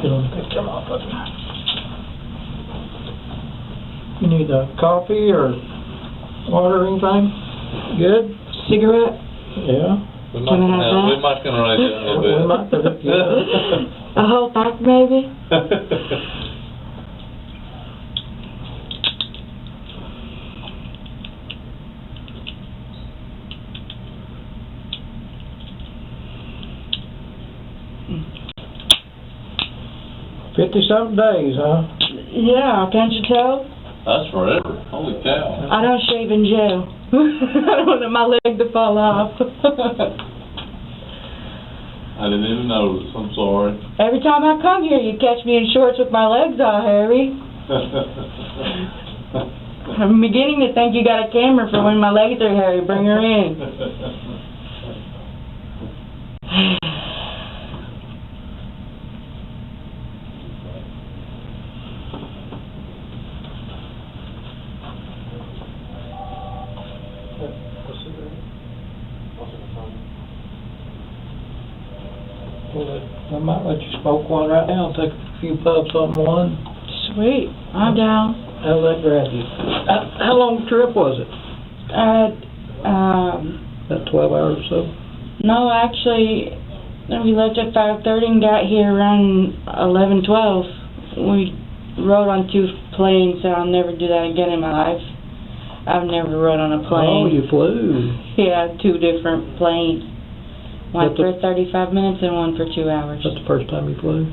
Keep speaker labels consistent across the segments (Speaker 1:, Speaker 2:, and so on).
Speaker 1: It'll come off of you. You need a coffee or water or anything? Good?
Speaker 2: Cigarette?
Speaker 1: Yeah.
Speaker 3: We might gonna raise it a little bit.
Speaker 1: We might put it,
Speaker 2: A whole pack, maybe?
Speaker 1: $50-something days, huh?
Speaker 2: Yeah, can't you tell?
Speaker 3: That's forever. Holy cow.
Speaker 2: I don't shave in jail. I don't want my leg to fall off.
Speaker 3: I didn't even notice. I'm sorry.
Speaker 2: Every time I come here, you catch me in shorts with my legs all hairy. I'm beginning to think you got a camera for when my legs are hairy. Bring her in.
Speaker 1: I might let you smoke one right now, take a few puffs on one.
Speaker 2: Sweet. I'm down.
Speaker 1: How's that grab you? How long a trip was it? About 12 hours or so?
Speaker 2: No, actually, we left at 5:30 and got here around 11:12. We rode on 2 planes, so I'll never do that again in my life. I've never rode on a plane.
Speaker 1: Oh, you flew.
Speaker 2: Yeah, 2 different planes. One for 35 minutes and one for 2 hours.
Speaker 1: That's the first time you flew?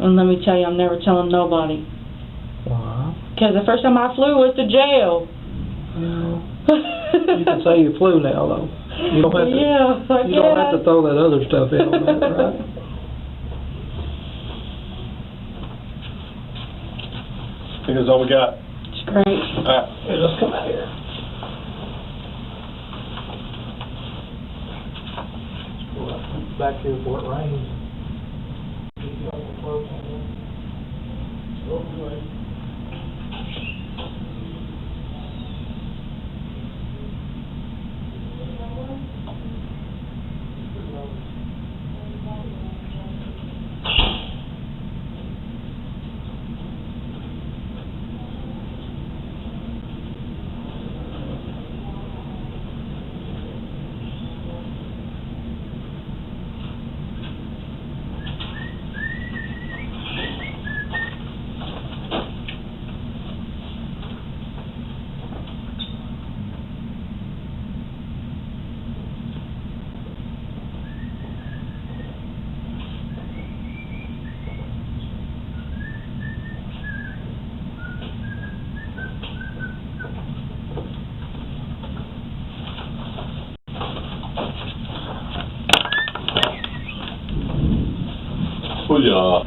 Speaker 2: And let me tell you, I'm never telling nobody.
Speaker 1: Wow.
Speaker 2: Because the first time I flew was to jail.
Speaker 1: Yeah. You can say you flew now, though. You don't have to,
Speaker 2: yeah,
Speaker 1: you don't have to throw that other stuff in on that, right?
Speaker 4: I think that's all we got.
Speaker 2: It's great.
Speaker 4: All right.
Speaker 1: Here, let's come out here. Back here before it rains.
Speaker 3: Booyah.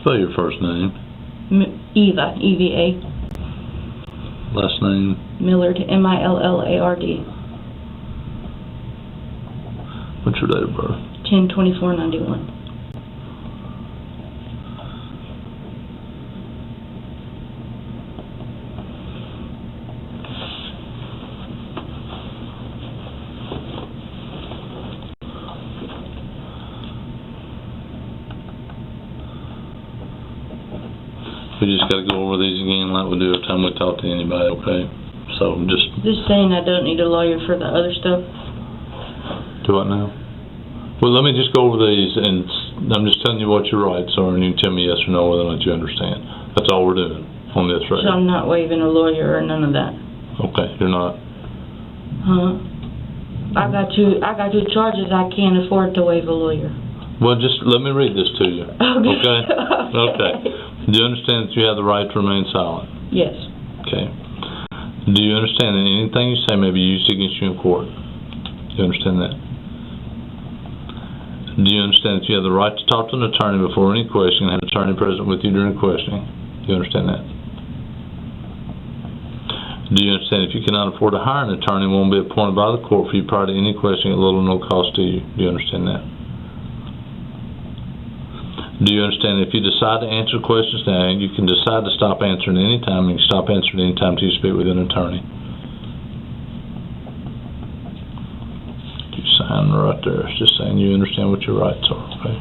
Speaker 3: Spell your first name.
Speaker 2: Eva, E-V-A.
Speaker 3: Last name.
Speaker 2: Millard, M-I-L-L-A-R-D.
Speaker 3: What's your date of birth?
Speaker 2: 10/24/91.
Speaker 3: We just got to go over these again like we do every time we talk to anybody, okay? So
Speaker 2: Just saying I don't need a lawyer for the other stuff.
Speaker 3: Do what now? Well, let me just go over these, and I'm just telling you what your rights are, and you can tell me yes or no whether or not you understand. That's all we're doing on this right
Speaker 2: So I'm not waiving a lawyer or none of that.
Speaker 3: Okay, you're not.
Speaker 2: Huh? I got two charges. I can't afford to waive a lawyer.
Speaker 3: Well, just let me read this to you. Okay? Okay. Do you understand that you have the right to remain silent?
Speaker 2: Yes.
Speaker 3: Okay. Do you understand that anything you say may be used against you in court? Do you understand that? Do you understand that you have the right to talk to an attorney before any question and have an attorney present with you during questioning? Do you understand that? Do you understand if you cannot afford to hire an attorney, one will be appointed by the court for you prior to any questioning at little or no cost to you? Do you understand that? Do you understand that if you decide to answer questions now, you can decide to stop answering at any time, and you can stop answering at any time till you speak with an attorney? You sign right there. It's just saying you understand what your rights are, okay?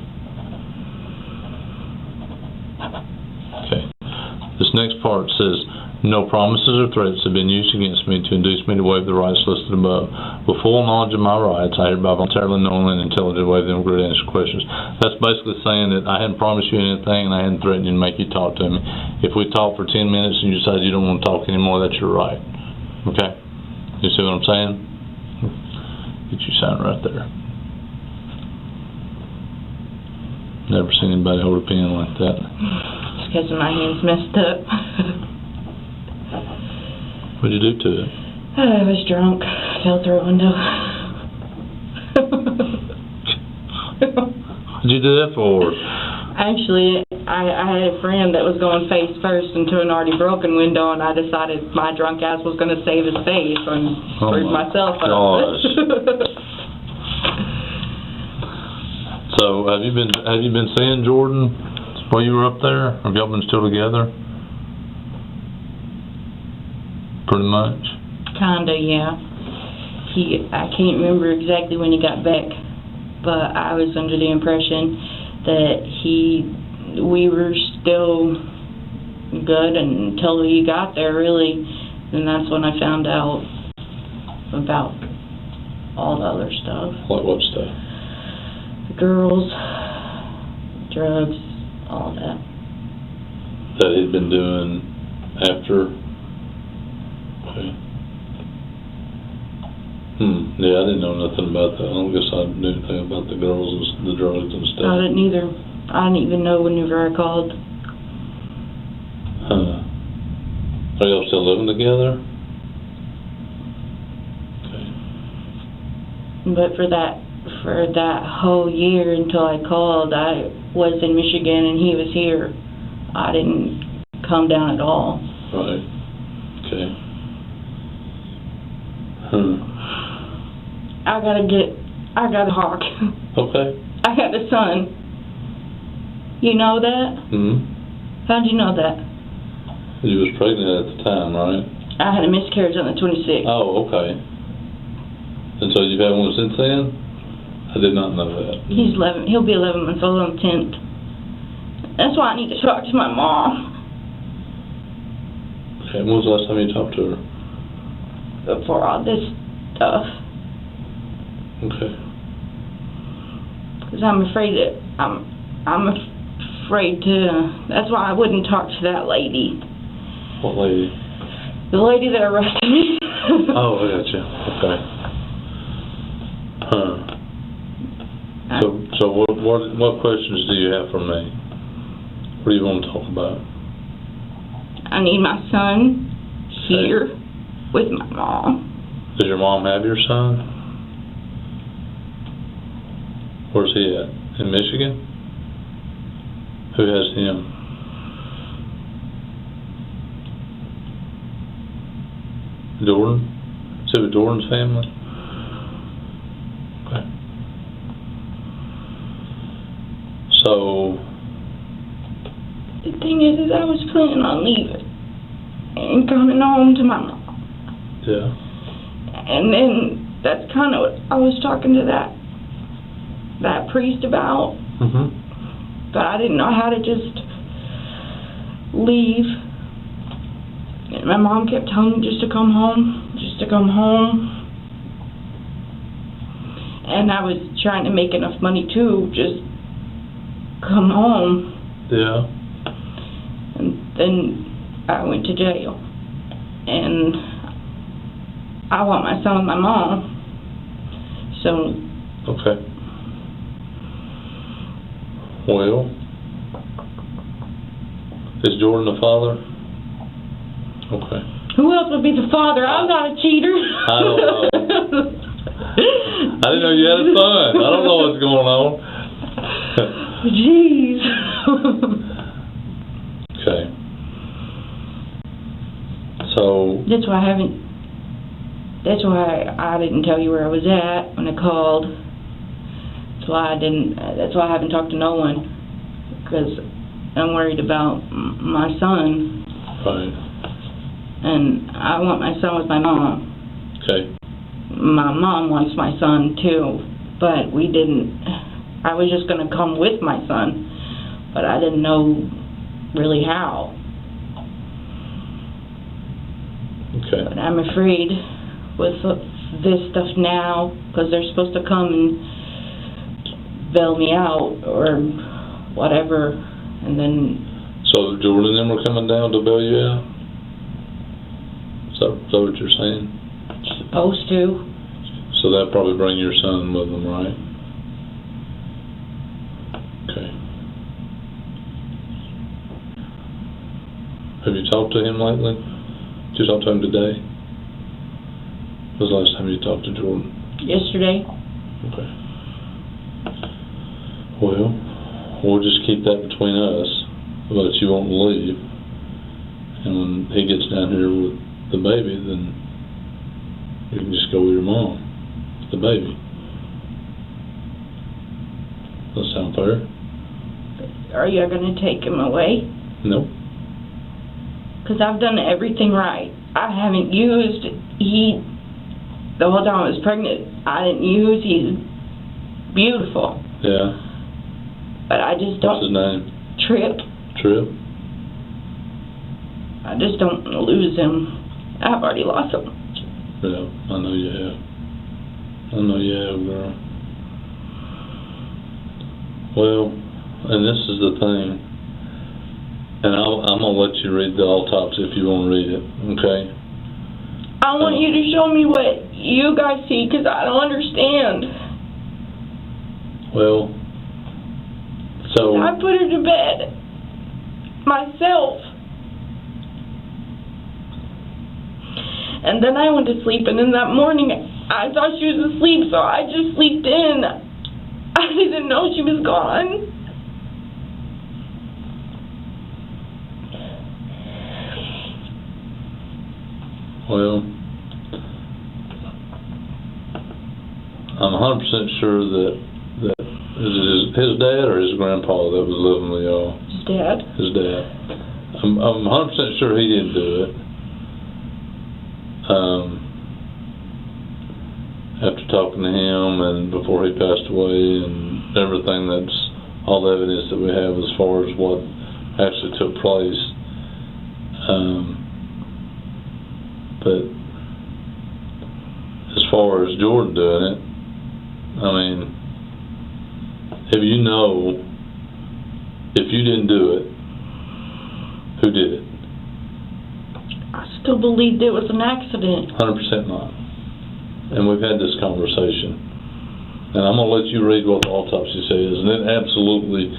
Speaker 3: Okay. This next part says, no promises or threats have been used against me to induce me to waive the rights listed above. With full knowledge of my rights, I hereby voluntarily, knowingly, and intelligently waive them to answer questions. That's basically saying that I hadn't promised you anything and I hadn't threatened you to make you talk to me. If we talk for 10 minutes and you decide you don't want to talk anymore, that's your right. Okay? You see what I'm saying? Get you sign right there. Never seen anybody hold a pen like that.
Speaker 2: It's because my hand's messed up.
Speaker 3: What'd you do to it?
Speaker 2: I was drunk. Fell through a window.
Speaker 3: What'd you do that for?
Speaker 2: I Actually, I had a friend that was going face first into an already broken window, and I decided my drunk ass was going to save his face and screwed myself up.
Speaker 3: Gosh. So, have you been seeing Jordan while you were up there? Have y'all been still together? Pretty much.
Speaker 2: Kinda, yeah. I can't remember exactly when he got back, but I was under the impression that we were still good until he got there, really, and that's when I found out about all the other stuff.
Speaker 3: Like what stuff?
Speaker 2: The girls, drugs, all that.
Speaker 3: That he'd been doing after? Okay. Yeah, I didn't know nothing about that. I don't guess I knew anything about the girls and the drugs and stuff.
Speaker 2: I didn't either. I didn't even know whenever I called.
Speaker 3: Huh. Are y'all still living together? Okay.
Speaker 2: But for that whole year until I called, I was in Michigan and he was here. I didn't come down at all.
Speaker 3: Right. Okay.
Speaker 2: I got a hawk.
Speaker 3: Okay.
Speaker 2: I had a son. You know that? How'd you know that?
Speaker 3: You was pregnant at the time, right?
Speaker 2: I had a miscarriage on the 26th.
Speaker 3: Oh, okay. And so you've had one since then? I did not know that.
Speaker 2: He's 11. He'll be 11 months old on the 10th. That's why I need to talk to my mom.
Speaker 3: Okay, when was the last time you talked to her?
Speaker 2: Before all this stuff.
Speaker 3: Okay.
Speaker 2: Because I'm afraid to, that's why I wouldn't talk to that lady.
Speaker 3: What lady?
Speaker 2: The lady that arrested me.
Speaker 3: Oh, I got you. Okay. So what questions do you have for me? What do you want to talk about?
Speaker 2: I need my son here with my mom.
Speaker 3: Does your mom have your son? Where's he at? In Michigan? Who has him? Jordan? Is it with Jordan's family? Okay. So...
Speaker 2: The thing is I was planning on leaving and coming home to my mom.
Speaker 3: Yeah.
Speaker 2: And then that's kind of what I was talking to that priest about. But I didn't know how to just leave. And my mom kept telling me just to come home. And I was trying to make enough money to just come home.
Speaker 3: Yeah.
Speaker 2: And then I went to jail. And I want my son with my mom. So...
Speaker 3: Okay. Well, is Jordan the father? Okay.
Speaker 2: Who else would be the father? I'm not a cheater.
Speaker 3: I don't know. I didn't know you had a son. I don't know what's going on.
Speaker 2: Jeez.
Speaker 3: Okay. So...
Speaker 2: That's why I didn't tell you where I was at when I called. That's why I haven't talked to no one. Because I'm worried about my son.
Speaker 3: Right.
Speaker 2: And I want my son with my mom.
Speaker 3: Okay.
Speaker 2: My mom wants my son too. But we didn't... I was just going to come with my son. But I didn't know really how.
Speaker 3: Okay.
Speaker 2: But I'm afraid with this stuff now, because they're supposed to come and bail me out or whatever, and then...
Speaker 3: So Jordan and them are coming down to bail you out? Is that what you're saying?
Speaker 2: Supposed to.
Speaker 3: So that'll probably bring your son with them, right? Okay. Have you talked to him lately? Did you talk to him today? When was the last time you talked to Jordan?
Speaker 2: Yesterday.
Speaker 3: Okay. Well, we'll just keep that between us, but you won't leave. And when he gets down here with the baby, then you can just go with your mom, with the baby. Does that sound fair?
Speaker 2: Are you going to take him away?
Speaker 3: Nope.
Speaker 2: Because I've done everything right. I haven't used, the whole time I was pregnant, I didn't use, he's beautiful.
Speaker 3: Yeah.
Speaker 2: But I just don't.
Speaker 3: What's his name?
Speaker 2: Trip.
Speaker 3: Trip?
Speaker 2: I just don't want to lose him. I've already lost him.
Speaker 3: Yeah, I know you have. I know you have, girl. Well, and this is the thing, and I'm going to let you read the autopsy if you want to read it, okay?
Speaker 2: I want you to show me what you guys see, because I don't understand.
Speaker 3: Well, so...
Speaker 2: I put her to bed. Myself. And then I went to sleep, and then that morning, I thought she was asleep, so I just slept in. I didn't know she was gone.
Speaker 3: Well, I'm 100% sure that is his dad or his grandpa that was living with y'all?
Speaker 2: His dad.
Speaker 3: His dad. I'm 100% sure he didn't do it. After talking to him and before he passed away and everything, that's all the evidence that we have as far as what actually took place. But as far as Jordan doing it, I mean, if you know, if you didn't do it, who did it?
Speaker 2: I still believed it was an accident.
Speaker 3: 100% not. And we've had this conversation. And I'm going to let you read what the autopsy says. And it absolutely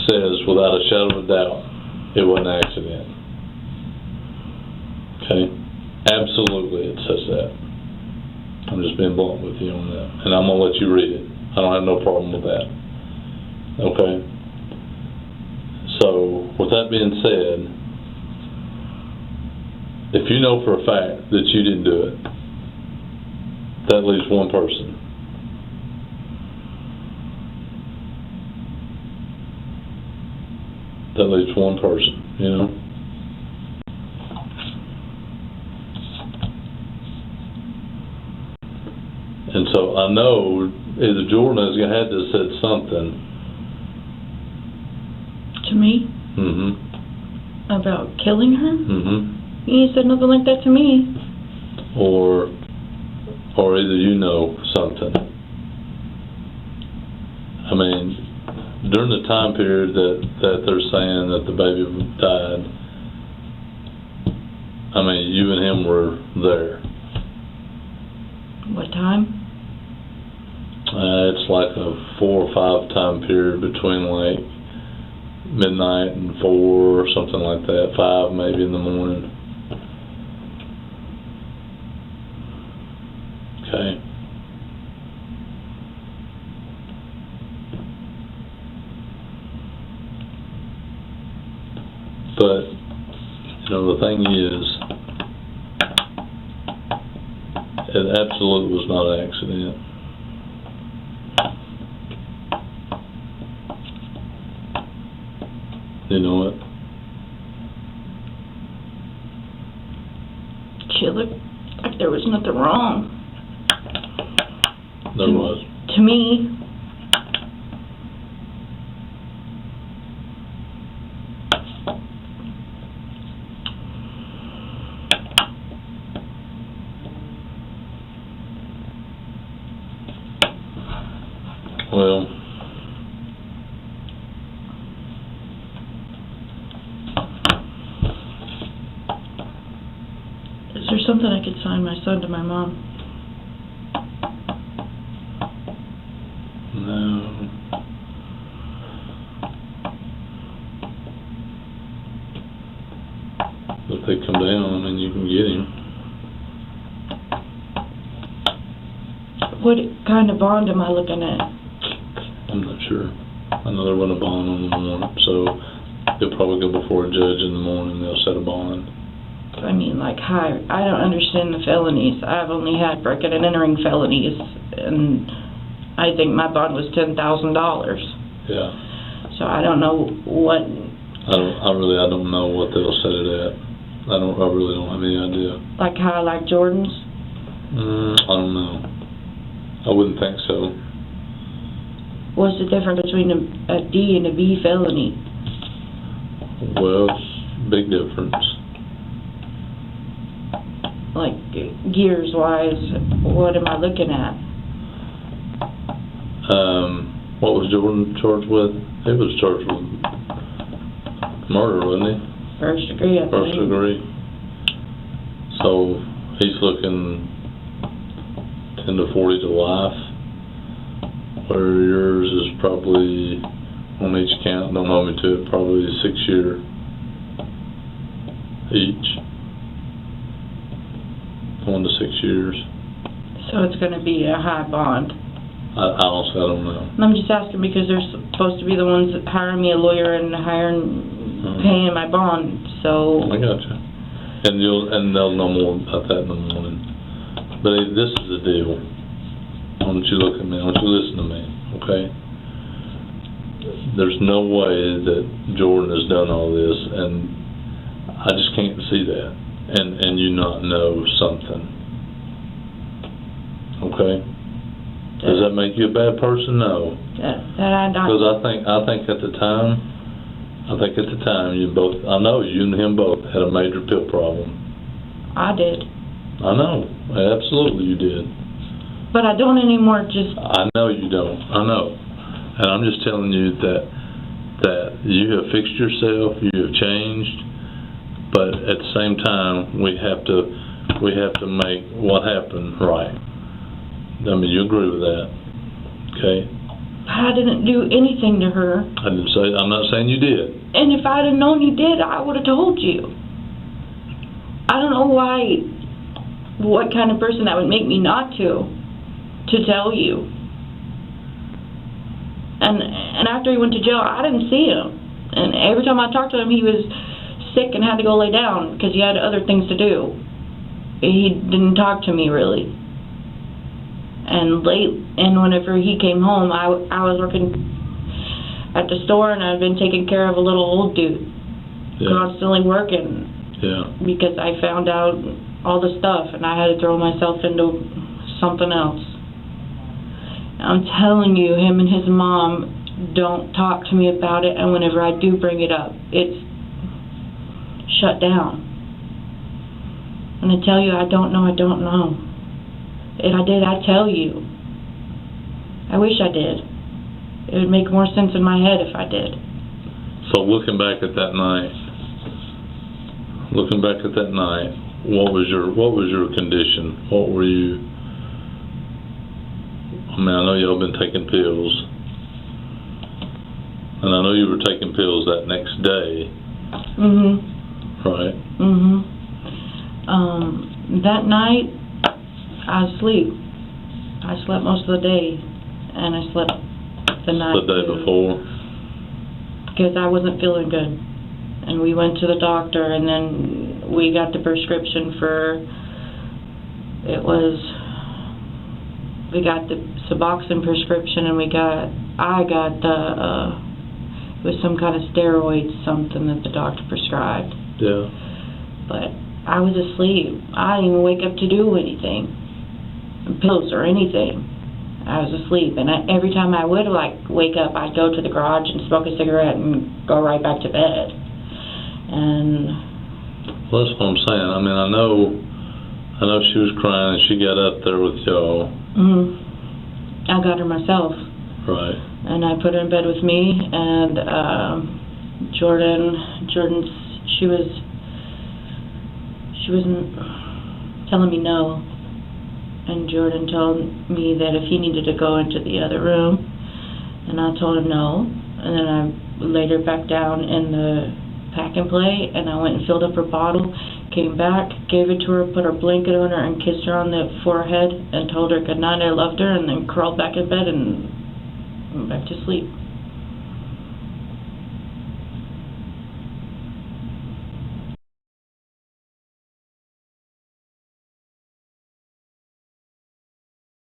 Speaker 3: says, without a shadow of a doubt, it was an accident. Okay? Absolutely it says that. I'm just being blunt with you on that. And I'm going to let you read it. I don't have no problem with that. Okay? So, with that being said, if you know for a fact that you didn't do it, that leaves one person. That leaves one person, you know? And so I know either Jordan has had to have said something.
Speaker 2: To me?
Speaker 3: Mm-hmm.
Speaker 2: About killing her?
Speaker 3: Mm-hmm.
Speaker 2: He said nothing like that to me.
Speaker 3: Or either you know something. I mean, during the time period that they're saying that the baby died, I mean, you and him were there.
Speaker 2: What time?
Speaker 3: It's like a 4 or 5 time period between like midnight and 4 or something like that. 5 maybe in the morning. Okay. But, you know, the thing is, it absolutely was not an accident. You know what?
Speaker 2: She looked like there was nothing wrong.
Speaker 3: There was.
Speaker 2: To me.
Speaker 3: Well,
Speaker 2: is there something I could sign my son to my mom?
Speaker 3: no. If they come down, I mean, you can get him.
Speaker 2: What kind of bond am I looking at?
Speaker 3: I'm not sure. I know they're running a bond on the morning, so they'll probably go before a judge in the morning, they'll set a bond.
Speaker 2: I mean, like, hi, I don't understand the felonies. I've only had breaking and entering felonies, and I think my bond was $10,000.
Speaker 3: Yeah.
Speaker 2: So I don't know what...
Speaker 3: I don't know what they'll set it at. I really don't have any idea.
Speaker 2: Like how I like Jordan's?
Speaker 3: I don't know. I wouldn't think so.
Speaker 2: What's the difference between a D and a B felony?
Speaker 3: Well, big difference.
Speaker 2: Like, gears-wise, what am I looking at?
Speaker 3: What was Jordan charged with? He was charged with murder, wasn't he?
Speaker 2: First degree, I think.
Speaker 3: First degree. So, he's looking 10 to 40 to life, where yours is probably, on each count, don't hold me to it, probably 6 year each. 1 to 6 years.
Speaker 2: So it's going to be a high bond.
Speaker 3: Honestly, I don't know.
Speaker 2: I'm just asking because they're supposed to be the ones that hire me a lawyer and paying my bond, so...
Speaker 3: I got you. And they'll know more about that in the morning. But hey, this is the deal. Why don't you look at me? Why don't you listen to me, okay? There's no way that Jordan has done all this, and I just can't see that. And you not know something. Okay? Does that make you a bad person? No. Because I think at the time, you both, I know you and him both had a major pill problem.
Speaker 2: I did.
Speaker 3: I know. Absolutely you did.
Speaker 2: But I don't anymore, just...
Speaker 3: I know you don't. I know. And I'm just telling you that you have fixed yourself, you have changed, but at the same time, we have to make what happened right. I mean, you agree with that, okay?
Speaker 2: I didn't do anything to her.
Speaker 3: I'm not saying you did.
Speaker 2: And if I'd have known you did, I would have told you. I don't know what kind of person that would make me not to tell you. And after he went to jail, I didn't see him. And every time I talked to him, he was sick and had to go lay down because he had other things to do. He didn't talk to me really. And whenever he came home, I was working at the store, and I'd been taking care of a little old dude, constantly working.
Speaker 3: Yeah.
Speaker 2: Because I found out all the stuff, and I had to throw myself into something else. I'm telling you, him and his mom don't talk to me about it, and whenever I do bring it up, it's shut down. And I tell you, I don't know. If I did, I'd tell you. I wish I did. It would make more sense in my head if I did.
Speaker 3: So looking back at that night, what was your condition? What were you? I mean, I know y'all been taking pills, and I know you were taking pills that next day. Right.
Speaker 2: That night, I was asleep. I slept most of the day, and I slept the night
Speaker 3: The day before?
Speaker 2: Because I wasn't feeling good. And we went to the doctor, and then we got the prescription we got the Suboxone prescription, and I got it was some kind of steroid, something that the doctor prescribed.
Speaker 3: Yeah.
Speaker 2: But I was asleep. I didn't even wake up to do anything, pills or anything. I was asleep, and every time I would wake up, I'd go to the garage and smoke a cigarette and go right back to bed. And
Speaker 3: well, that's what I'm saying. I mean, I know she was crying, and she got up there with y'all.
Speaker 2: I got her myself.
Speaker 3: Right.
Speaker 2: And I put her in bed with me, and Jordan, she was telling me no, and Jordan told me that if he needed to go into the other room, and I told him no, and then I laid her back down in the pack and play, and I went and filled up her bottle, came back, gave it to her, put her blanket on her, and kissed her on the forehead, and told her good night, I loved her, and then crawled back in bed and went back to sleep.